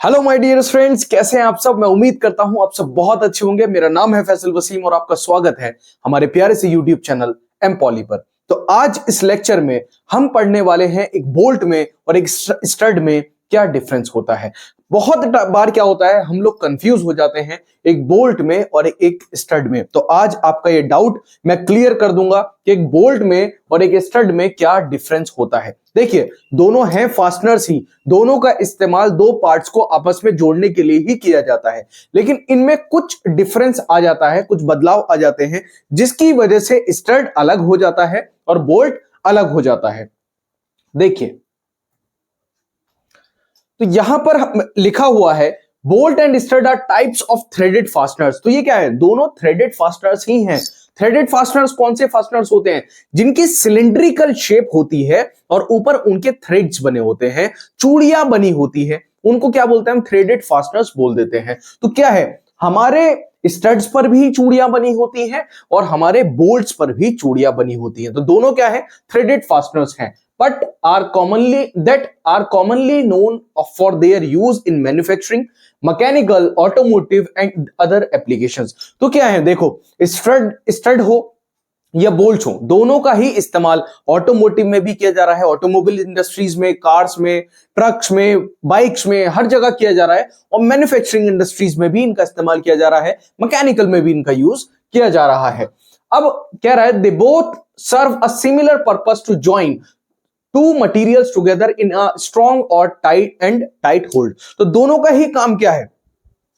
Hello my dear friends, कैसे हैं आप सब। मैं उम्मीद करता हूं आप सब बहुत अच्छे होंगे। मेरा नाम है फैसल वसीम और आपका स्वागत है हमारे प्यारे से यूट्यूब चैनल एम पॉली पर। तो आज इस लेक्चर में हम पढ़ने वाले हैं एक बोल्ट में और एक स्टड में क्या डिफरेंस होता है। बहुत बार क्या होता है, हम लोग कंफ्यूज हो जाते हैं एक बोल्ट में और एक स्टड में। तो आज आपका ये डाउट मैं क्लियर कर दूंगा कि एक बोल्ट में और एक स्टड में क्या डिफरेंस होता है। देखिए, दोनों हैं फास्टनर्स ही, दोनों का इस्तेमाल दो पार्ट्स को आपस में जोड़ने के लिए ही किया जाता है, लेकिन इनमें कुछ डिफरेंस आ जाता है, कुछ बदलाव आ जाते हैं, जिसकी वजह से स्टड अलग हो जाता है और बोल्ट अलग हो जाता है। देखिए, तो यहां पर लिखा हुआ है bolt and stud are types of threaded fasteners. तो ये क्या है, दोनों थ्रेडेड फास्टनर्स ही हैं। थ्रेडेड फास्टनर्स कौन से फास्टनर्स होते हैं? जिनकी सिलिंड्रिकल शेप होती है और ऊपर उनके थ्रेड्स बने होते हैं, चूड़ियां बनी होती है, उनको क्या बोलते हैं हम? थ्रेडेड फास्टनर्स बोल देते हैं। तो क्या है, हमारे स्टड्स पर भी चूड़ियां बनी होती हैं और हमारे बोल्ट्स पर भी चूड़ियां बनी होती हैं। तो दोनों क्या है? थ्रेडेड फास्टनर्स हैं, but are commonly known for their use in manufacturing, mechanical, automotive and other applications। तो क्या है, देखो, स्टड हो या बोल्ट हो, दोनों का ही इस्तेमाल ऑटोमोटिव में भी किया जा रहा है, ऑटोमोबाइल इंडस्ट्रीज में, कार्स में, ट्रक्स में, बाइक्स में, हर जगह किया जा रहा है। और मैन्युफैक्चरिंग इंडस्ट्रीज में भी इनका इस्तेमाल किया जा रहा है, मैकेनिकल में भी इनका यूज किया जा रहा है। अब कह रहा है they both serve a similar purpose to join two materials together in a strong और टाइट होल्ड। तो दोनों का ही काम क्या है?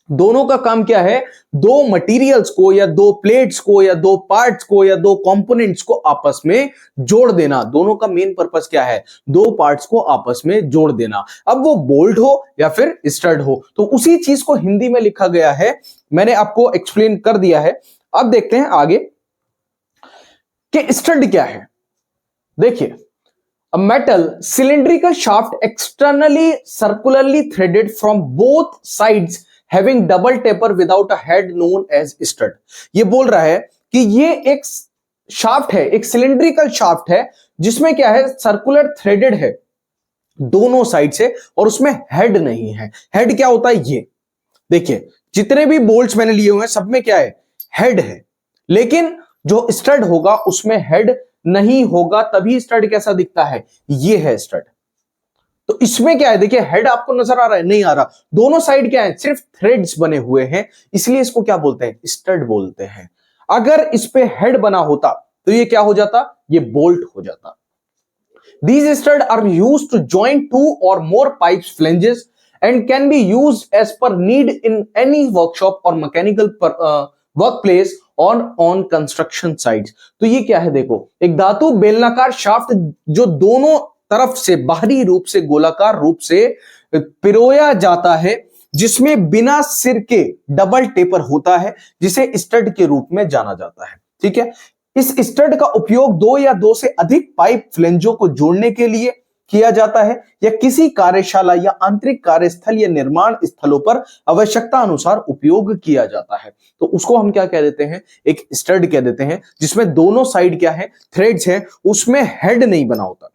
दोनों का काम क्या है? दो मटेरियल्स को या दो प्लेट्स को या दो पार्ट्स को या दो कंपोनेंट्स को आपस में जोड़ देना। दोनों का मेन पर्पस क्या है? दो पार्ट्स को आपस में जोड़ देना। अब वो बोल्ट हो या फिर स्टड हो, तो उसी चीज को हिंदी में लिखा गया है, मैंने आपको एक्सप्लेन कर दिया है। अब देखते हैं आगे कि स्टड क्या है। देखिए, a metal cylindrical shaft externally circularly threaded from both sides having double taper without a head known as stud। ये बोल रहा है कि ये एक शाफ्ट है, एक सिलिंड्रिकल शाफ्ट है, जिसमें क्या है, सर्कुलर थ्रेडेड है दोनों साइड से और उसमें हेड नहीं है। हेड क्या होता है? ये देखिए, जितने भी बोल्ट्स मैंने लिए हुए हैं सब में क्या है? हेड है। लेकिन जो स्टड होगा उसमें हेड नहीं होगा, तभी स्टड कैसा दिखता है? ये है स्टड। तो इसमें क्या है, देखिए, हेड आपको नजर आ रहा है? नहीं आ रहा। दोनों साइड क्या है? सिर्फ थ्रेड्स बने हुए हैं, इसलिए इसको क्या बोलते हैं? स्टड बोलते हैं। अगर इस पे हेड बना होता तो ये क्या हो जाता? ये बोल्ट हो जाता। These studs are used to join two or more pipes flanges and can be used as per need in any workshop or mechanical workplace और on construction sites। तो ये क्या है, देखो, एक धातु बेलनाकार शाफ्ट जो दोनों तरफ से बाहरी रूप से गोलाकार रूप से पिरोया जाता है, जिसमें बिना सिर के डबल टेपर होता है, जिसे स्टड के रूप में जाना जाता है। ठीक है, इस स्टड का उपयोग दो या दो से अधिक पाइप फ्लेंजों को जोड़ने के लिए किया जाता है या किसी कार्यशाला या आंतरिक कार्यस्थल या निर्माण स्थलों पर आवश्यकता अनुसार उपयोग किया जाता है। तो उसको हम क्या कह देते हैं? एक स्टड कह देते हैं, जिसमें दोनों साइड क्या है? थ्रेड्स हैं, उसमें हेड नहीं बना होता।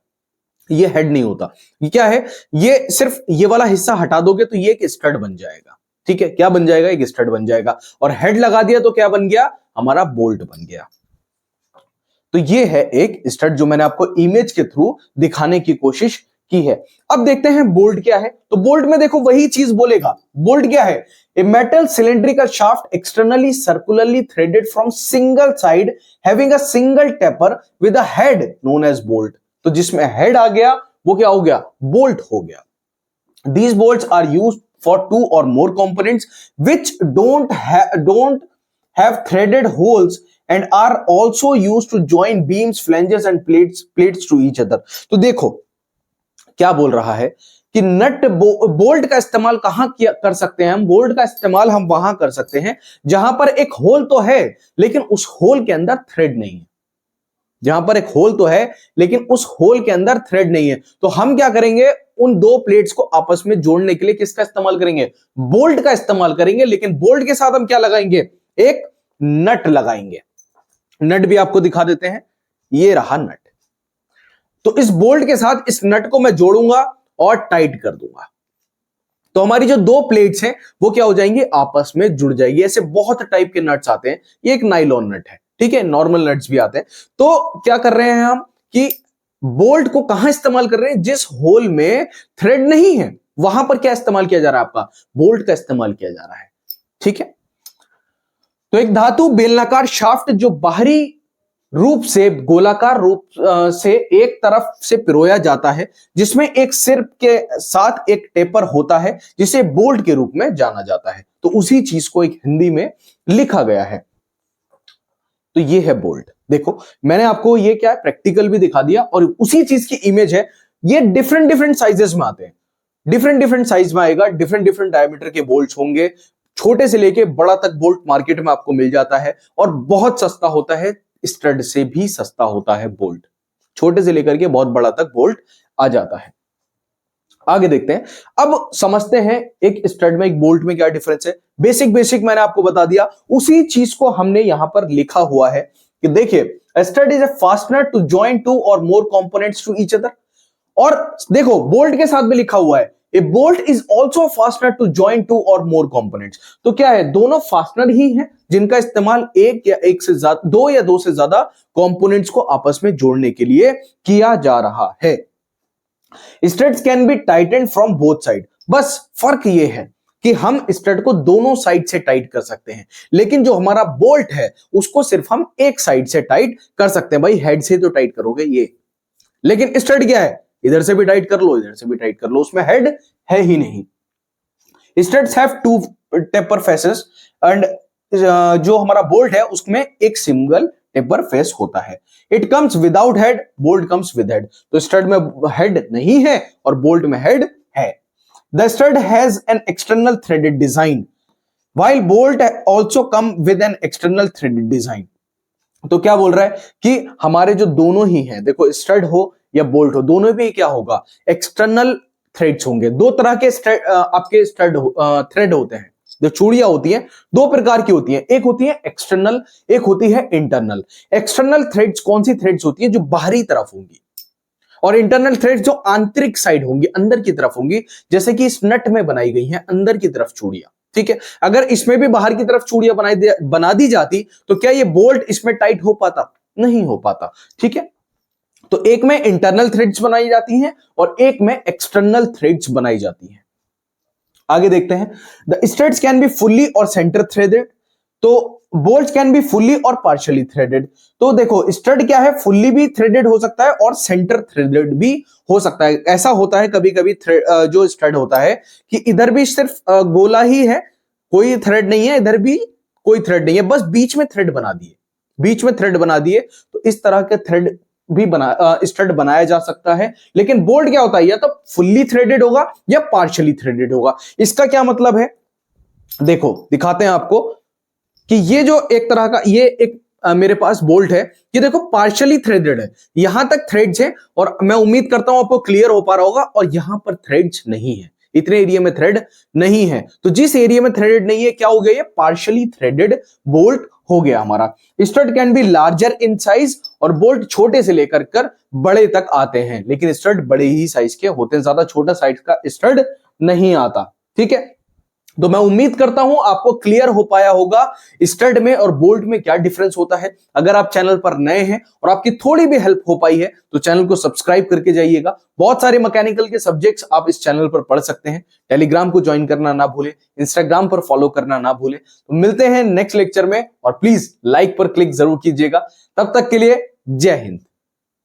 ये हेड नहीं होता। ये क्या है? ये सिर्फ ये वाला हिस्सा हटा दोगे तो ये एक स्टड बन जाएगा। ठीक है, क्या बन जाएगा? एक स्टड बन जाएगा। और हेड लगा दिया तो क्या बन गया? हमारा बोल्ट बन गया। तो ये है एक स्टड जो मैंने आपको इमेज के थ्रू दिखाने की कोशिश की है। अब देखते हैं बोल्ट क्या है। तो बोल्ट में देखो वही चीज बोलेगा। बोल्ट क्या है? A metal cylindrical shaft externally circularly threaded from single side having a single taper with a head known as bolt. तो जिसमें हेड आ गया वो क्या हो गया? बोल्ट हो गया। These bolts are used for two or more components which don't have threaded holes and are also used to join beams, flanges and plates to each other। तो देखो क्या बोल रहा है कि बोल्ट का इस्तेमाल कहां कर सकते हैं हम? बोल्ट का इस्तेमाल हम वहां कर सकते हैं जहां पर एक होल तो है लेकिन उस होल के अंदर थ्रेड नहीं है। जहां पर एक होल तो है लेकिन उस होल के अंदर थ्रेड नहीं है, तो हम क्या करेंगे? उन दो प्लेट्स को आपस में जोड़ने के लिए किसका इस्तेमाल करेंगे? बोल्ट का इस्तेमाल करेंगे। लेकिन बोल्ट के साथ हम क्या लगाएंगे? एक नट लगाएंगे। नट भी आपको दिखा देते हैं, ये रहा नट। तो इस बोल्ट के साथ इस नट को मैं जोड़ूंगा और टाइट कर दूंगा। तो हमारी जो दो प्लेट्स हैं वो क्या हो जाएंगी, आपस में जुड़ जाएगी। ऐसे बहुत टाइप के नट्स आते हैं, ये एक नाइलॉन नट है, ठीक है, नॉर्मल नट्स भी आते हैं। तो क्या कर रहे हैं हम कि बोल्ट को कहां इस्तेमाल कर रहे हैं, जिस होल में थ्रेड नहीं है वहां पर क्या इस्तेमाल किया जा रहा है, आपका बोल्ट का इस्तेमाल किया जा रहा है, ठीक है। तो एक धातु बेलनाकार शाफ्ट जो बाहरी रूप से गोलाकार रूप से एक तरफ से पिरोया जाता है, जिसमें एक सिर के साथ एक टेपर होता है जिसे बोल्ट के रूप में जाना जाता है। तो उसी चीज को एक हिंदी में लिखा गया है। तो ये है बोल्ट। देखो मैंने आपको ये क्या है प्रैक्टिकल भी दिखा दिया और उसी चीज की इमेज है। ये डिफरेंट डिफरेंट साइजेस में आते हैं, डिफरेंट डिफरेंट साइज में आएगा, डिफरेंट डिफरेंट डायमीटर के बोल्ट होंगे, छोटे से लेके बड़ा तक बोल्ट मार्केट में आपको मिल जाता है और बहुत सस्ता होता है, स्टड से भी सस्ता होता है बोल्ट, छोटे से लेकर के बहुत बड़ा तक बोल्ट आ जाता है। आगे देखते हैं, अब समझते हैं एक स्टड में एक बोल्ट में क्या डिफरेंस है। बेसिक बेसिक मैंने आपको बता दिया, उसी चीज को हमने यहां पर लिखा हुआ है कि देखिए stud is a fastener to join two or more components to each other. और देखो बोल्ट के साथ भी लिखा हुआ है a bolt is also fastener to join two or more components. तो क्या है, दोनों फास्टनर ही हैं जिनका इस्तेमाल एक या एक से ज्यादा, दो या दो से ज्यादा कंपोनेंट्स को आपस में जोड़ने के लिए किया जा रहा है। Studs can be tightened from both side. बस फर्क ये है कि हम स्टड को दोनों साइड से टाइट कर सकते हैं, लेकिन जो हमारा बोल्ट है उसको सिर्फ हम एक साइड से टाइट कर सकते हैं। भाई हेड से तो टाइट करोगे ये, लेकिन स्टड क्या है, इधर से भी टाइट कर लो, इधर से भी टाइट कर लो, उसमें हेड है ही नहीं। Studs have two taper faces and जो हमारा बोल्ट है उसमें एक सिंगल टेपर फेस होता है। It comes without head, bolt comes with head. तो स्टड में हेड नहीं है और बोल्ट में हेड है। The stud has an external threaded design while bolt also come with an external threaded design. तो क्या बोल रहा है कि हमारे जो दोनों ही हैं, देखो स्टड हो या बोल्ट हो, दोनों भी क्या होगा, एक्सटर्नल थ्रेड्स होंगे। दो तरह के आपके स्टड थ्रेड होते हैं। जो चूड़ियां होती हैं दो प्रकार की होती हैं, एक होती है एक्सटर्नल, एक होती है इंटरनल। एक्सटर्नल थ्रेड्स कौन सी थ्रेड्स होती है, जो बाहरी तरफ होंगी, और इंटरनल थ्रेड्स जो आंतरिक साइड होंगी, अंदर की तरफ होंगी, जैसे कि इस नट में बनाई गई है अंदर की तरफ चूड़ियां, ठीक है। अगर इसमें भी बाहर की तरफ चूड़ियां बना दी जाती तो क्या ये बोल्ट इसमें टाइट हो पाता, नहीं हो पाता, ठीक है। तो एक में इंटरनल थ्रेड्स बनाई जाती हैं और एक में एक्सटर्नल थ्रेड्स बनाई जाती हैं। आगे देखते हैं, the studs can be fully और सेंटर थ्रेडेड, तो बोल्ट्स कैन बी फुल्ली और पार्शियली थ्रेडेड। तो देखो स्टड क्या है, फुल्ली भी थ्रेडेड हो सकता है और सेंटर थ्रेडेड भी हो सकता है। ऐसा होता है कभी कभी जो स्टड होता है कि इधर भी सिर्फ गोला ही है, कोई थ्रेड नहीं है, इधर भी कोई थ्रेड नहीं है, बस बीच में थ्रेड बना दिए, बीच में थ्रेड बना दिए। तो इस तरह के थ्रेड भी स्टड बनाया जा सकता है। लेकिन बोल्ट क्या होता है, या तो फुल्ली थ्रेडेड होगा या पार्शियली थ्रेडेड होगा। इसका क्या मतलब है, देखो दिखाते हैं आपको कि ये जो एक तरह का ये एक मेरे पास बोल्ट है, ये देखो पार्शियली थ्रेडेड है, यहां तक थ्रेड्स है और मैं उम्मीद करता हूं आपको क्लियर हो पा रहा होगा, और यहां पर थ्रेड्स नहीं है, इतने एरिया में थ्रेड नहीं है। तो जिस एरिया में थ्रेडेड नहीं है क्या हो गया, ये पार्शियली थ्रेडेड बोल्ट हो गया हमारा। Stud can be larger in size, और बोल्ट छोटे से लेकर कर बड़े तक आते हैं, लेकिन स्टड बड़े ही साइज के होते हैं, ज्यादा छोटा साइज का स्टड नहीं आता, ठीक है। तो मैं उम्मीद करता हूं आपको क्लियर हो पाया होगा स्टड में और बोल्ट में क्या डिफरेंस होता है। अगर आप चैनल पर नए हैं और आपकी थोड़ी भी हेल्प हो पाई है तो चैनल को सब्सक्राइब करके जाइएगा। बहुत सारे मैकेनिकल के सब्जेक्ट्स आप इस चैनल पर पढ़ सकते हैं। टेलीग्राम को ज्वाइन करना ना भूलें, इंस्टाग्राम पर फॉलो करना ना भूलें। तो मिलते हैं नेक्स्ट लेक्चर में, और प्लीज लाइक पर क्लिक जरूर कीजिएगा। तब तक के लिए जय हिंद।